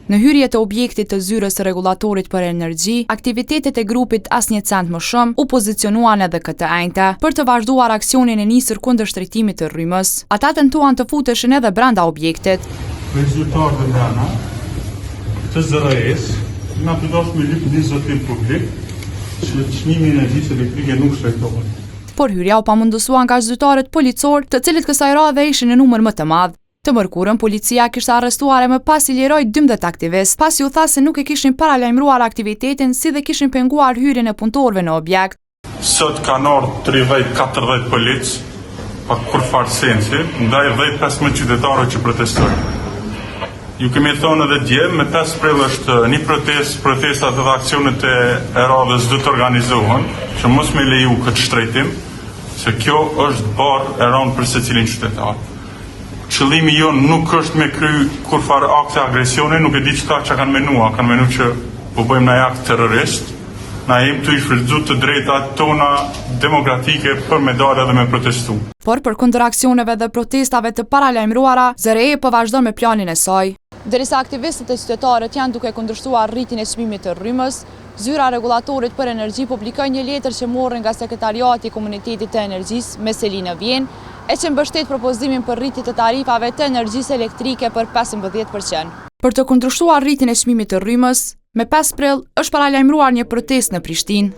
Në hyrje të objektit të zyrës së rregullatorit për energji, aktivitetet e grupit Asnjë cent më shumë u pozicionuan edhe këtë enjte për të vazhduar aksionin e nisur kundër shtrejtimit të rrymës. Ata tentuan të futeshin edhe brenda objektit. Rezultatet brenda të zërëjes, na përdosh me lyp një zotim publik, që çmimi i energjisë elektrike nuk shtrejtohet. Por hyrja u pamundësua nga zyrtarët policor, të cilët kësaj radhe ishin në numër më të madh. Të mërkurën, policia kishte arrestuar e më pas i liroi 12 aktivistë, pasi u tha se nuk e kishin paralajmëruar aktivitetin, si dhe kishin penguar hyrjen e punëtorëve në objekt. Sot kanë ardhur 30-40 polic, pa kurfar sensi, ndaj 10-15 qytetarë që protestojnë. Ju kemi thonë edhe dje, me 5 prill është një protestat dhe aksionet e radhës do të organizohen, që mos me leju këtë shtrejtim, se kjo është barë e rënë për secilin qytetar. Qëllimi jonë nuk është me kry kurfar akte agresione, nuk e di çka kanë menu që po bëjmë në akt terrorist, na jemi të i shfrytzu të drejtat tona demokratike për me dalë dhe me protestu. Por për kundër aksioneve dhe protestave të paralajmëruara, ZRE po vazhdon me planin e saj. Derisa aktivistët e qytetarët janë duke kundërshtuar rritjen e çmimit të rrymës, zyra rregullatorit për energji publikoi një letër që morën nga sekretariati i komunitetit të energjisë me Selinë në Vjenë, e që mbështet propozimin për rritje të tarifave të energjisë elektrike për 15%. Për të kundërshtuar rritjen e çmimit të rrymës, me 5 prill është paralajmëruar një protestë në Prishtinë.